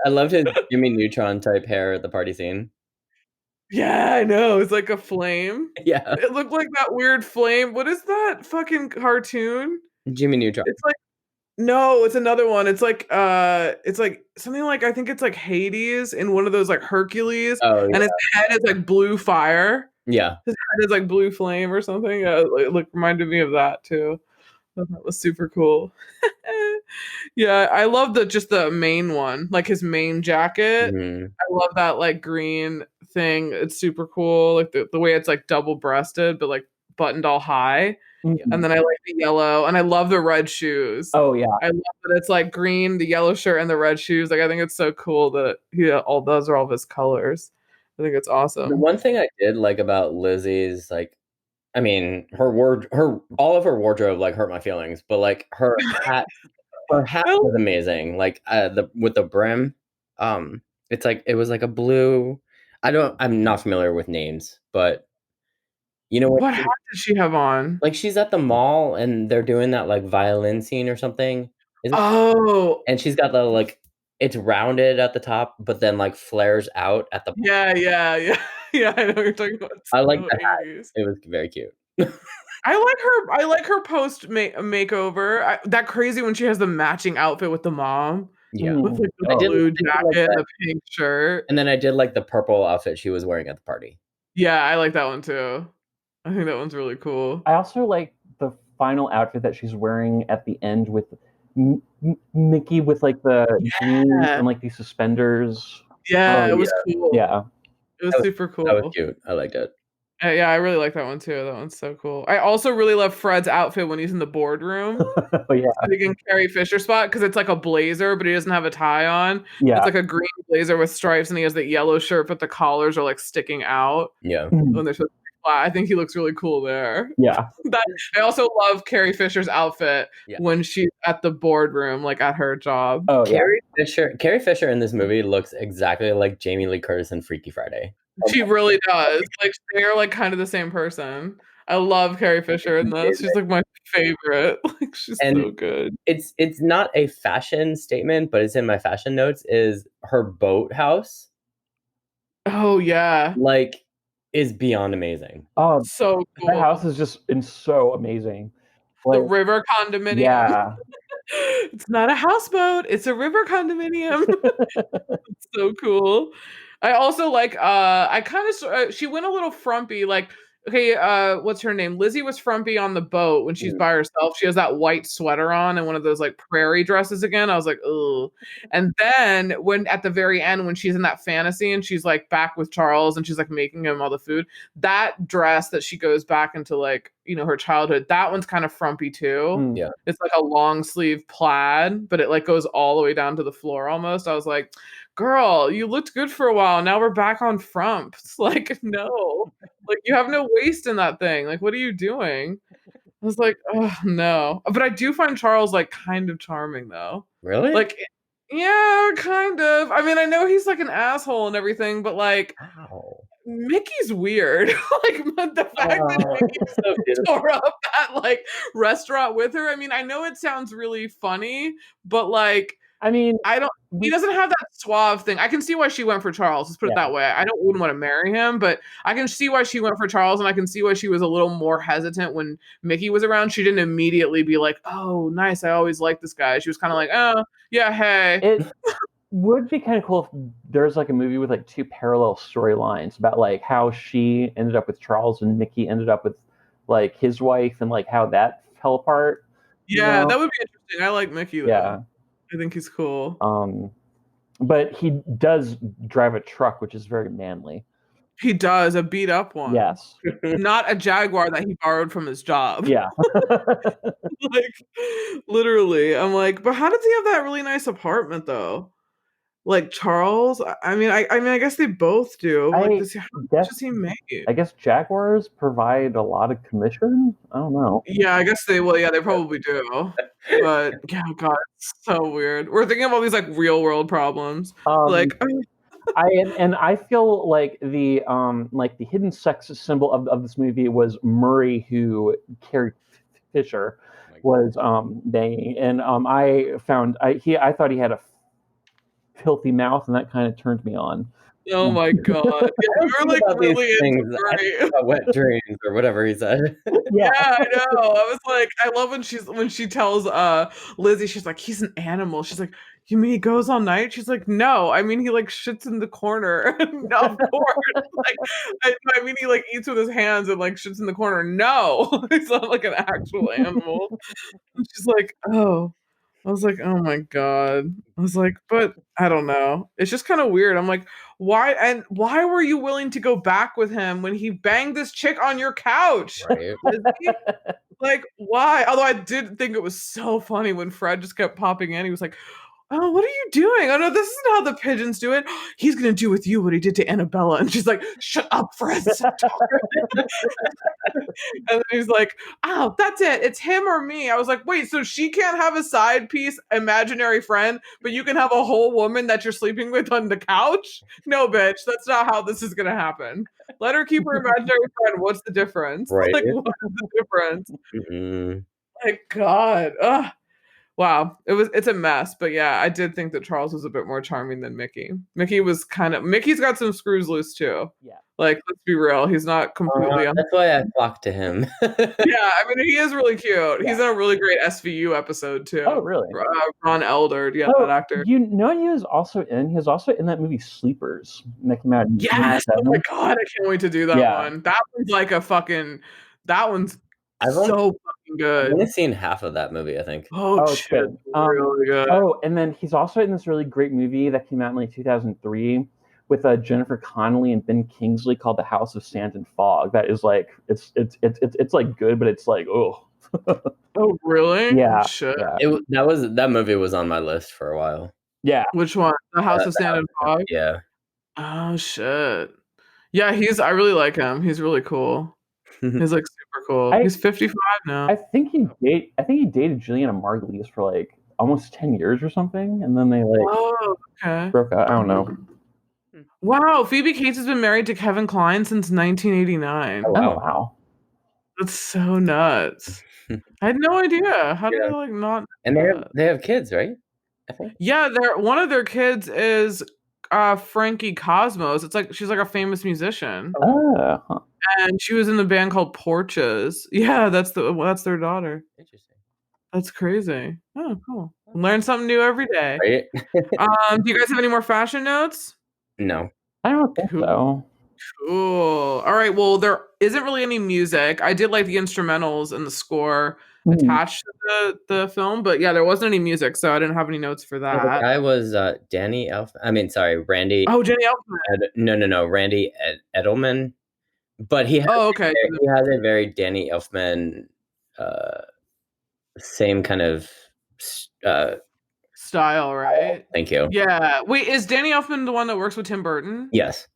I loved his Jimmy Neutron type hair at the party scene. Yeah, I know. It's like a flame. Yeah. It looked like that weird flame. What is that fucking cartoon? Jimmy Neutron. It's like no, it's another one. It's like something like I think it's like Hades in one of those like Hercules. Oh, yeah. And his head is like blue fire. Yeah. His head is like blue flame or something. It reminded me of that too. That was super cool. Yeah, I love just the main one, like his main jacket. Mm-hmm. I love that like green thing. It's super cool. Like the way it's like double breasted, but like buttoned all high. Mm-hmm. And then I like the yellow, and I love the red shoes. Oh yeah, I love that it's like green, the yellow shirt, and the red shoes. Like I think it's so cool that all those are all of his colors. I think it's awesome. The one thing I did like about Lizzie's like, I mean, all of her wardrobe like hurt my feelings, but like her hat was amazing. Like with the brim, it's like it was like a blue. I'm not familiar with names, but you know what hat did she have on? Like she's at the mall and they're doing that like violin scene or something. Oh, and she's got the like it's rounded at the top, but then like flares out at the. Yeah. I know what you're talking about. I like that. It was very cute. I like her post makeover. That crazy when she has the matching outfit with the mom. Yeah, with like the blue jacket and the pink shirt. And then I did like the purple outfit she was wearing at the party. Yeah, I like that one too. I think that one's really cool. I also like the final outfit that she's wearing at the end with Mickey with like the jeans and like these suspenders. Yeah, it was cool. Yeah, it was super cool. That was cute. I liked it. Yeah, I really like that one too. That one's so cool. I also really love Fred's outfit when he's in the boardroom. Oh yeah, in Carrie Fisher spot because it's like a blazer, but he doesn't have a tie on. Yeah, it's like a green blazer with stripes, and he has the yellow shirt, but the collars are like sticking out. Yeah, when they're so flat. I think he looks really cool there. Yeah, I also love Carrie Fisher's outfit when she's at the boardroom, like at her job. Oh yeah, Carrie Fisher in this movie looks exactly like Jamie Lee Curtis in Freaky Friday. She really does. Like they're like kind of the same person. I love Carrie Fisher in this. She's like my favorite. Like she's so good. It's not a fashion statement, but it's in my fashion notes. Is her boathouse? Oh yeah, like is beyond amazing. Oh, so cool. That house is just so amazing. Like, the river condominium. Yeah. It's not a houseboat, it's a river condominium. It's so cool. I also like I kind of she went a little frumpy, like okay, what's her name? Lizzie was frumpy on the boat when she's by herself. She has that white sweater on and one of those like prairie dresses again. I was like, oh. And then when at the very end, when she's in that fantasy and she's like back with Charles and she's like making him all the food, that dress that she goes back into like, you know, her childhood, that one's kind of frumpy too. Yeah. It's like a long sleeve plaid, but it like goes all the way down to the floor almost. I was like, girl, you looked good for a while. Now we're back on frump. It's like, no, like you have no waist in that thing. Like, what are you doing? I was like, oh no. But I do find Charles like kind of charming though. Really? Like, yeah, kind of. I mean, I know he's like an asshole and everything, but like, Mickey's weird. Like the fact that Mickey tore up that like restaurant with her. I mean, I know it sounds really funny, but like, I mean, he doesn't have that suave thing. I can see why she went for Charles. Let's put it that way. I wouldn't want to marry him, but I can see why she went for Charles, and I can see why she was a little more hesitant when Mickey was around. She didn't immediately be like, "Oh, nice. I always liked this guy." She was kind of like, "Oh, yeah, hey." It would be kind of cool if there's like a movie with like two parallel storylines about like how she ended up with Charles and Mickey ended up with like his wife and like how that fell apart. Yeah, that would be interesting I like Mickey though. Yeah. I think he's cool. But he does drive a truck, which is very manly. He does, a beat up one. Yes. Not a Jaguar that he borrowed from his job. Yeah. Like literally. I'm like, but how does he have that really nice apartment though? Like Charles? I guess they both do. Like this, how much does he make? I guess Jaguars provide a lot of commission. I don't know. Yeah, I guess they will. Yeah, they probably do. But yeah, God, it's so weird. We're thinking of all these like real world problems. Like I feel like the hidden sex symbol of this movie was Murray, who Carrie Fisher was banging, and I thought he had a filthy mouth, and that kind of turned me on. Oh my God. Yeah, we were like really into Murray. Wet dreams or whatever he said. Yeah, I know. I was like, I love when she tells Lizzie, she's like, he's an animal. She's like, you mean he goes all night? She's like, no, I mean he like shits in the corner. No, of course. Like I mean he like eats with his hands and like shits in the corner. No, he's not like an actual animal. And she's like, oh. I was like, oh my God. I was like, but I don't know. It's just kind of weird. I'm like, why were you willing to go back with him when he banged this chick on your couch? Right. Like, why? Although I did think it was so funny when Fred just kept popping in. He was like, oh, what are you doing? Oh no, this isn't how the pigeons do it. He's gonna do with you what he did to Annabella. And she's like, shut up, Fred. And then he's like, oh, that's it. It's him or me. I was like, wait, so she can't have a side piece, imaginary friend, but you can have a whole woman that you're sleeping with on the couch? No, bitch, that's not how this is gonna happen. Let her keep her imaginary friend. What's the difference? Right. Like, what's the difference? Mm-hmm. Like, God. Ugh. Wow, it's a mess, but yeah, I did think that Charles was a bit more charming than Mickey. Mickey's got some screws loose too. Yeah. Like, let's be real, he's not completely. That's why I flocked to him. Yeah, I mean, he is really cute. He's in a really great SVU episode too. Oh, really? Ron Eldard, yeah, that actor. You know, he was also in that movie Sleepers that came out in Yes, oh my God, I can't wait to do that one. That one's like that one's so fucking good. I've only seen half of that movie, I think. Oh shit, really good. Oh, and then he's also in this really great movie that came out in like 2003 with Jennifer Connelly and Ben Kingsley called The House of Sand and Fog. That is like it's like good, but it's like oh. Oh really? Yeah. Shit. Yeah. That movie was on my list for a while. Yeah. Which one? The House of Sand and Fog? Yeah. Oh shit. Yeah, I really like him. He's really cool. He's like super cool. He's 55 now. I think he dated Juliana Margulies for like almost 10 years or something, and then they like broke up. I don't know. Wow, Phoebe Cates has been married to Kevin Kline since 1989. Oh wow. That's so nuts. I had no idea. How did I like not? And they have kids, right? I think. Yeah, one of their kids is Frankie Cosmos. It's like she's like a famous musician. Oh. Huh. And she was in the band called Porches. Yeah, that's their daughter. Interesting. That's crazy. Oh, cool. Learn something new every day. Right? Do you guys have any more fashion notes? No. I don't think so. Cool. All right. Well, there isn't really any music. I did like the instrumentals and the score attached to the film, but yeah, there wasn't any music, so I didn't have any notes for that. The guy was Randy. Oh, Danny Elfman. No, Randy Edelman. But he has, he has a very Danny Elfman, same kind of style, right? Thank you. Yeah. Wait, is Danny Elfman the one that works with Tim Burton? Yes.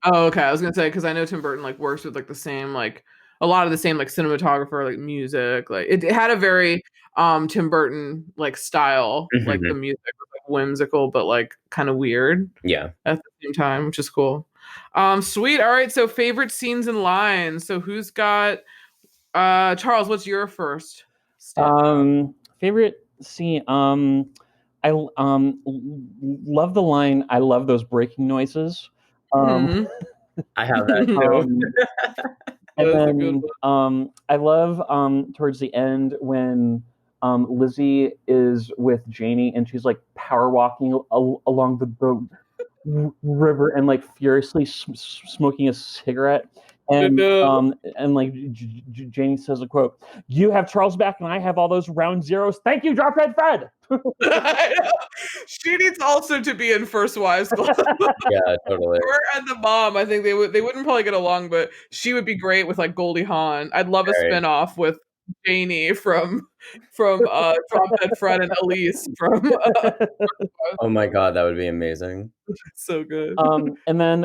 Oh, okay. I was gonna say because I know Tim Burton like works with like the same like a lot of the same like cinematographer, like music. Like it had a very Tim Burton like style, like the music was like whimsical but like kind of weird. Yeah. At the same time, which is cool. Sweet. All right. So favorite scenes and lines. So who's got Charles, what's your first? Favorite scene. I love the line, I love those breaking noises. I have that too. And then I love towards the end when Lizzie is with Janie and she's like power walking along the river and like furiously smoking a cigarette, And No. and like Janie says a quote, "You have Charles back, and I have all those round zeros. Thank you, Drop Dead Fred." I know. She needs also to be in First Wives Club. Yeah, totally. Her and the mom, I think they wouldn't probably get along, but she would be great with like Goldie Hawn. I'd love a Right. spinoff with Janie from Drop Dead Fred and Elise from Oh my god, that would be amazing. so good. And then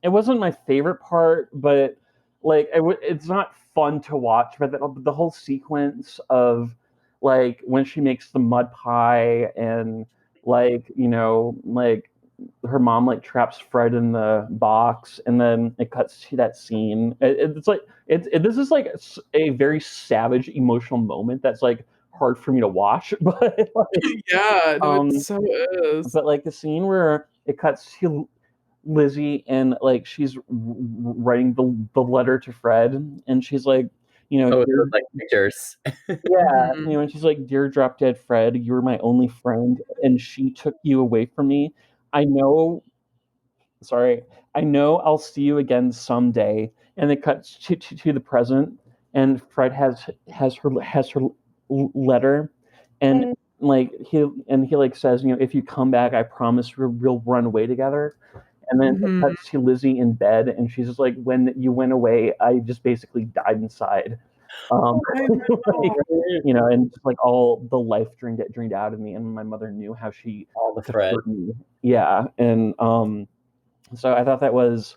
it wasn't my favorite part, but like it's not fun to watch. But the whole sequence of like when she makes the mud pie and like like her mom like traps Fred in the box, and then it cuts to that scene. It's like this is like a very savage emotional moment that's like hard for me to watch, but like, Yeah, no, it so is. but like the scene where it cuts to Lizzie and like she's writing the letter to Fred, and she's like, Oh, dear, those, like, pictures. yeah, Mhm. and she's like, "Dear Drop Dead Fred, you were my only friend, and she took you away from me. I know, sorry, I know I'll see you again someday." And it cuts to the present, and Fred has her letter, and like he like says, "If you come back, I promise we'll run away together." And then it Mhm. cuts to Lizzie in bed, and she's just like, "When you went away, I just basically died inside." I Like, know. and just like all the life drained out of me, and my mother knew how she All the could Fred. hurt me. Yeah, and so I thought that was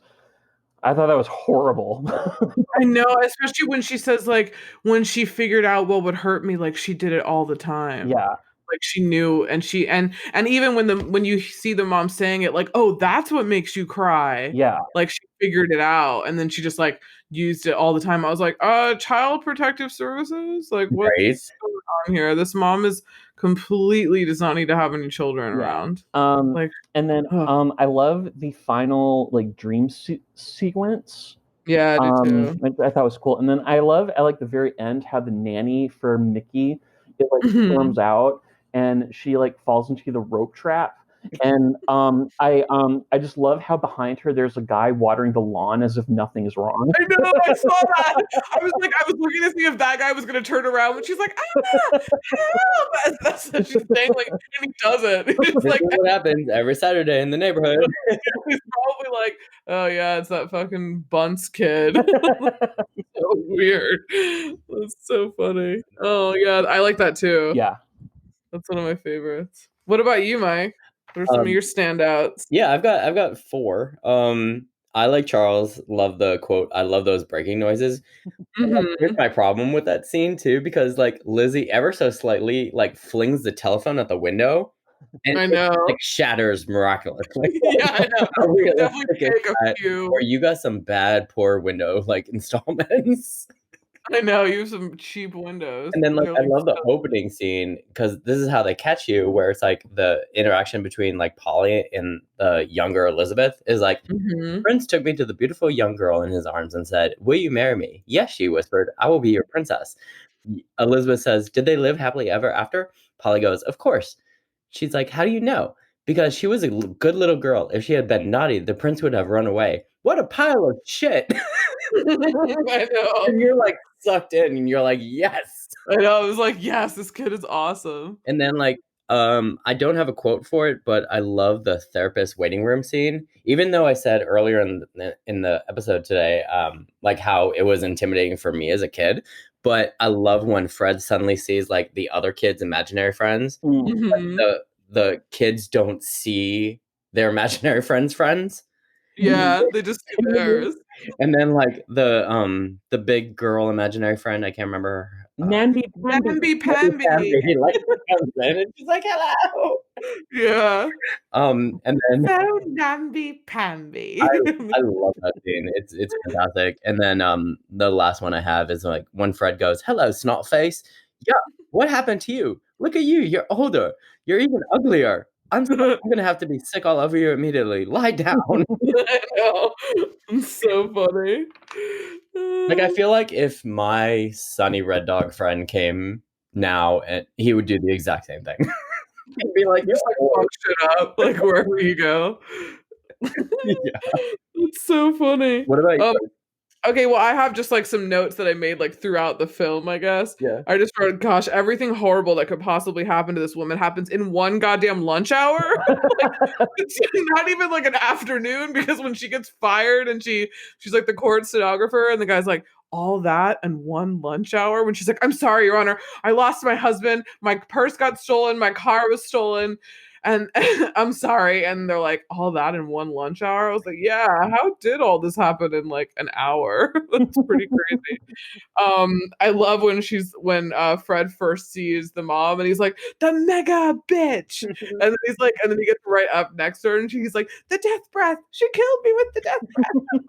horrible. I know, especially when she says, like, when she figured out what would hurt me, like, she did it all the time. Yeah, Like, she knew, and she and even when you see the mom saying it, like, "Oh, that's what makes you cry." yeah, Like, she figured it out, and then she just, like, used it all the time. I was like, Child Protective Services? Like, Right? what's going on here? This mom is completely does not need to have any children yeah. around." Like, And then ugh. I love the final like dream sequence. Yeah, I do too. I thought was cool. And then I love at like the very end how the nanny for Mickey it like storms Mhm. out and she like falls into the rope trap. And I just love how behind her there's a guy watering the lawn as if nothing is wrong. I know, I saw that. I was looking to see if that guy was gonna turn around, and she's like, "Ah, help!" That's what she's saying, like, and he doesn't. It's This like is what happens every Saturday in the neighborhood. he's probably like, "Oh yeah, it's that fucking Bunce kid." So weird. That's so funny. Oh yeah, I like that too. Yeah. That's one of my favorites. What about you, Mike? What are some of Um, your standouts? yeah, I've got 4. I like Charles, love the quote, "I love those breaking noises." And, like, here's Mhm. my problem with that scene too, because, like, Lizzie ever so slightly, like, flings the telephone at the window, and I it, know. like, shatters miraculously. Yeah, I know. How Could definitely realistic is take a that? Or few. you got some bad, poor window, like, installments. I know, you have some cheap windows. And then, like, They're I like love the so opening scene because this is how they catch you, where it's, like, the interaction between, like, Polly and the younger Elizabeth is like, mhm. "Prince took me to the beautiful young girl in his arms and said, 'Will you marry me?' 'Yes,' she whispered, 'I will be your princess.'" Elizabeth says, "Did they live happily ever after?" Polly goes, "Of course." She's like, "How do you know?" "Because she was a good little girl. If she had been naughty, the prince would have run away." What a pile of shit. I know. And you're, like, sucked in, and you're like, "Yes." I know, I was like, "Yes, this kid is awesome." And then, like, I don't have a quote for it, but I love the therapist waiting room scene. Even though I said earlier in the episode today, like, how it was intimidating for me as a kid, but I love when Fred suddenly sees, like, the other kids' imaginary friends. Mm. Mhm. The kids don't see their imaginary friends. Yeah, they just do theirs. And then, like, the big girl imaginary friend, I can't remember, Namby Pamby. Namby-pamby. He, like, comes in and she's like, "Hello." Yeah. And then So namby-pamby. I love that scene. It's fantastic. And then, the last one I have is, like, when Fred goes, "Hello, Snotface. Yeah, what happened to you? Look at you, you're older. You're even uglier. I'm gonna have to be sick all over you immediately. Lie down." I know. It's so funny. Like, I feel like if my Sunny Red Dog friend came now, and he would do the exact same thing. He'd be like, Just, like, fuck shit up, like, wherever you go. yeah. It's so funny. What about you? Okay, well, I have just like some notes that I made like throughout the film, I guess. Yeah. I just wrote, gosh, everything horrible that could possibly happen to this woman happens in one goddamn lunch hour. Like, it's not even like an afternoon, because when she gets fired and she's like the court stenographer, and the guy's like, all that in one lunch hour, when she's like, I'm sorry, Your Honor, I lost my husband, my purse got stolen, my car was stolen, and I'm sorry. And they're like, all that in one lunch hour? I was like, yeah, how did all this happen in like an hour? That's pretty crazy. I love when Fred first sees the mom, and he's like, the mega bitch. And then he gets right up next to her, and she's like, the death breath. She killed me with the death breath.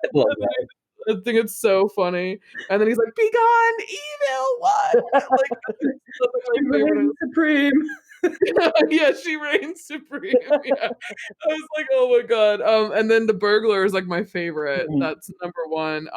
I love that. I think it's so funny. And then he's like, be gone, evil one. Like, that's my favorite. Supreme. Yeah, she reigns supreme. Yeah. I was like, oh my god. And then the burglar is like my favorite. That's number one.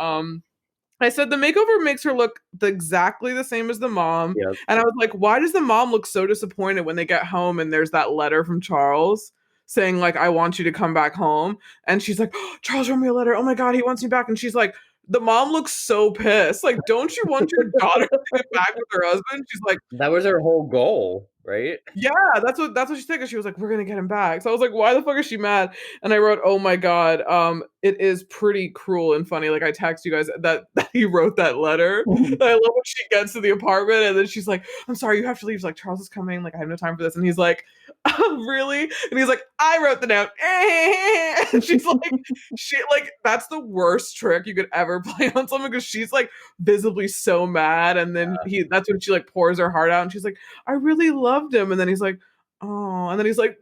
I said the makeover makes her look exactly the same as the mom. Yep. And I was like, why does the mom look so disappointed when they get home and there's that letter from Charles saying like, I want you to come back home? And she's like, oh, Charles wrote me a letter. Oh my god, he wants me back. And she's like, the mom looks so pissed. Like, don't you want your daughter to get back with her husband? She's like, that was her whole goal, right? yeah, that's what she said. 'Cause she was like, we're gonna get him back. So I was like, why the fuck is she mad? And I wrote, oh my god, it is pretty cruel and funny. Like, I text you guys that he wrote that letter. And I love when she gets to the apartment and then she's like, I'm sorry, you have to leave. She's like, Charles is coming. Like, I have no time for this. And he's like, oh, really? And he's like, I wrote the note. And she's like, that's the worst trick you could ever play on someone, because she's like visibly so mad. And then that's when she like pours her heart out, and she's like, I really loved him. And then he's like, oh, and then he's like,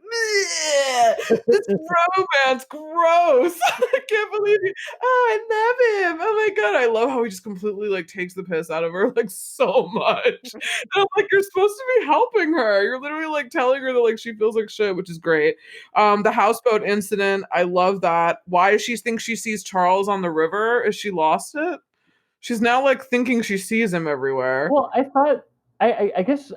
this romance, gross. I can't believe it. Oh, I love him. Oh my god, I love how he just completely like takes the piss out of her like so much. And I'm like, you're supposed to be helping her. You're literally like telling her that like she feels like shit, which is great. The houseboat incident, I love that. Why does she think she sees Charles on the river? Is she lost it? She's now like thinking she sees him everywhere. Well, I thought, I guess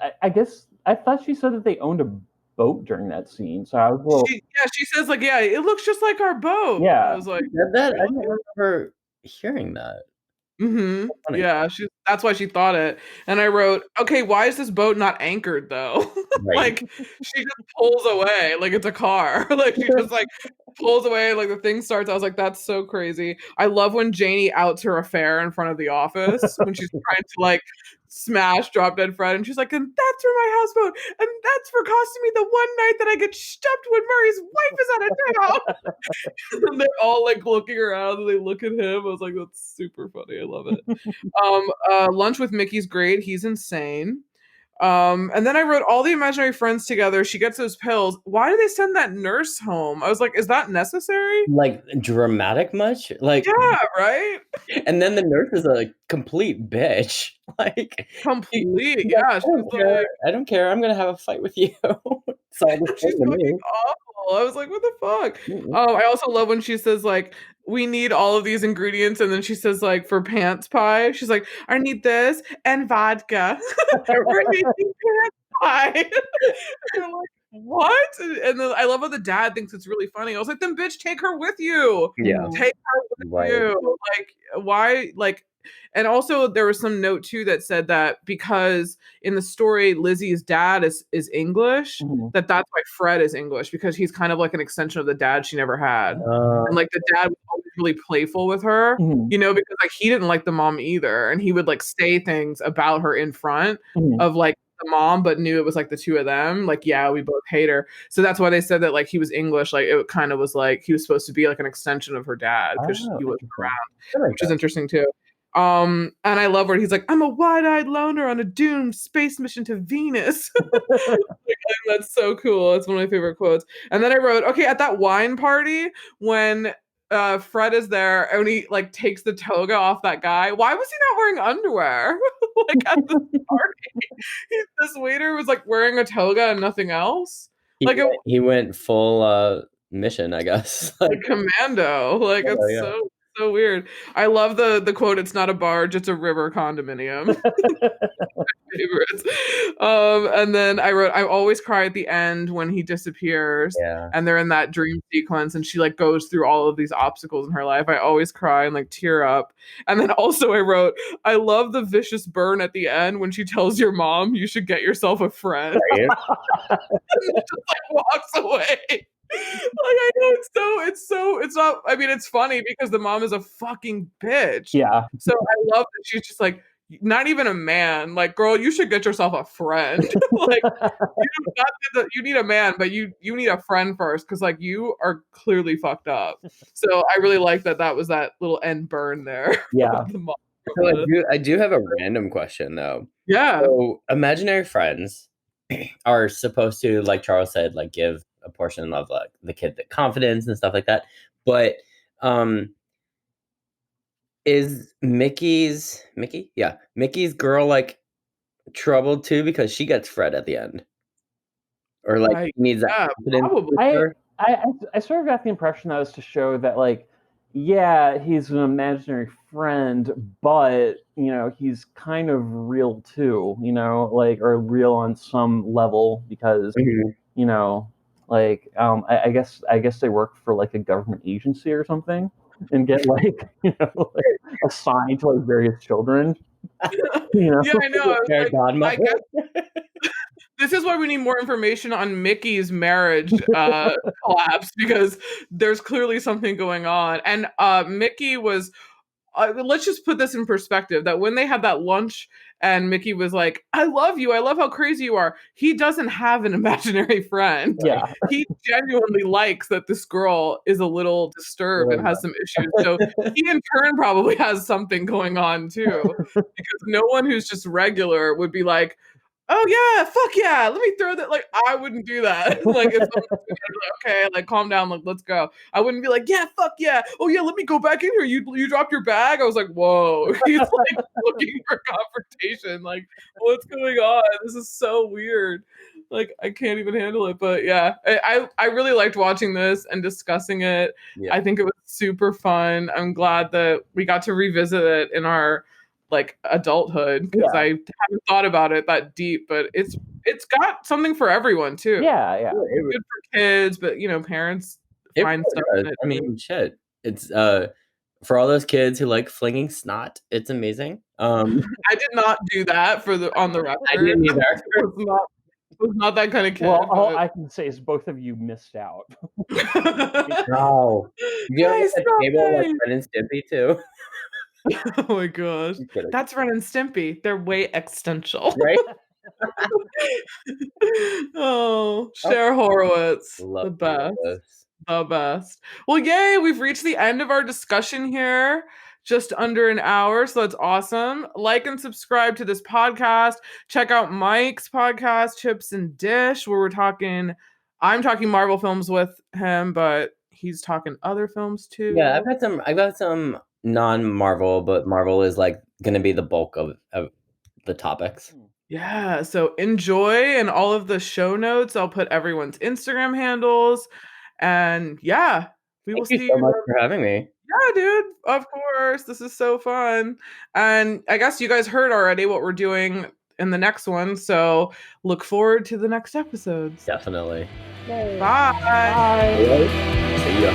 I thought she said that they owned a boat during that scene. So I was a little. She says like, yeah, it looks just like our boat. Yeah. I was like, that I don't remember hearing that. mm-hmm. Yeah, that's why she thought it. And I wrote, okay, why is this boat not anchored though? Right. Like, she just pulls away like it's a car. Like, she just like pulls away, like the thing starts. I was like, that's so crazy. I love when Janie outs her affair in front of the office when she's trying to like smash Drop Dead Fred, and she's like, and that's for my houseboat, and that's for costing me the one night that I get stumped when Murray's wife is out of town. And they're all like looking around and they look at him. I was like, that's super funny. I love it. Lunch with Mickey's great. He's insane. And then I wrote all the imaginary friends together. She gets those pills. Why do they send that nurse home? I was like, is that necessary? Like, dramatic much? Like, yeah, right? And then the nurse is a complete bitch. Like, complete, yeah. I don't care. I'm gonna have a fight with you. She's fucking awful. I was like, what the fuck? I also love when she says like, we need all of these ingredients, and then she says like, for pants pie, she's like, I need this and vodka. We're making pants pie. And I'm like, what? And then I love how the dad thinks it's really funny. I was like, then bitch, take her with you. Yeah, take her with you. Like, why? Like, and also there was some note too that said that because in the story Lizzie's dad is English, that's why Fred is English, because he's kind of like an extension of the dad she never had. And like the dad was always really playful with her, you know, because like he didn't like the mom either, and he would like say things about her in front of like the mom, but knew it was like the two of them. Like, yeah, we both hate her. So that's why they said that like he was English. Like it kind of was like he was supposed to be like an extension of her dad because he wasn't around, which is interesting too. And I love where he's like, I'm a wide-eyed loner on a doomed space mission to Venus. That's so cool. That's one of my favorite quotes. And then I wrote, okay, at that wine party when Fred is there and he like takes the toga off that guy. Why was he not wearing underwear? Like at this party, this waiter was like wearing a toga and nothing else. He went full mission, I guess. Like commando. Like it's so so weird. I love the quote, "It's not a barge, it's a river condominium." Favorites. And then I wrote, I always cry at the end when he disappears Yeah. and they're in that dream sequence and she like goes through all of these obstacles in her life. I always cry and like tear up. And then also I wrote, I love the vicious burn at the end when she tells your mom you should get yourself a friend. Right? And just like walks away. Like I know it's not, I mean it's funny because the mom is a fucking bitch. Yeah. So I love that she's just like, not even a man, like, girl, you should get yourself a friend. Like you need a man, but you need a friend first because like you are clearly fucked up. So I really like that was that little end burn there. Yeah. So I do have a random question though. Yeah. So imaginary friends are supposed to, like Charles said, like give a portion of like the kid the confidence and stuff like that. But is Mickey's girl like troubled too because she gets Fred at the end? Or like Right. needs that Yeah, confidence? probably. I sort of got the impression that was to show that like, yeah, he's an imaginary friend, but you know, he's kind of real too, you know, like, or real on some level because you know, like I guess they work for like a government agency or something and get like, you know, like, assigned to like various children. You know? Yeah, I know. Their godmother. I guess this is why we need more information on Mickey's marriage collapse because there's clearly something going on. And Mickey was, let's just put this in perspective, that when they had that lunch and Mickey was like, I love you. I love how crazy you are. He doesn't have an imaginary friend. Yeah. He genuinely likes that this girl is a little disturbed and has some issues. So he in turn probably has something going on too. Because no one who's just regular would be like, oh yeah, fuck yeah, let me throw that. Like I wouldn't do that. Like if someone's like, okay, like calm down, like let's go. I wouldn't be like, yeah, fuck yeah. Oh yeah, let me go back in here. You dropped your bag. I was like, whoa. He's like looking for confrontation. Like, what's going on? This is so weird. Like I can't even handle it. But yeah, I really liked watching this and discussing it. Yeah. I think it was super fun. I'm glad that we got to revisit it in our like adulthood because I haven't thought about it that deep, but it's got something for everyone too. Yeah. It's good for kids, but you know, parents find stuff in it. I mean, shit. It's for all those kids who like flinging snot, it's amazing. I did not do that on the record. I didn't either. It was not that kind of kid. Well, all I can say is both of you missed out. No. You Guys, have a table like Ren and Stimpy too. Oh my gosh. That's Ren and Stimpy. They're way existential. Right? Oh, Cher Horowitz. Love the best. this. The best. Well, yay, we've reached the end of our discussion here. Just under an hour, so that's awesome. Like and subscribe to this podcast. Check out Mike's podcast, Chips and Dish, where I'm talking Marvel films with him, but he's talking other films too. Yeah, I've got some non-Marvel, but Marvel is like gonna be the bulk of the topics. Yeah, so enjoy, and all of the show notes, I'll put everyone's Instagram handles. And yeah, we will see you so much for having me. Yeah, dude, of course. This is so fun. And I guess you guys heard already what we're doing in the next one. So look forward to the next episodes. Definitely. Bye. Bye. See ya.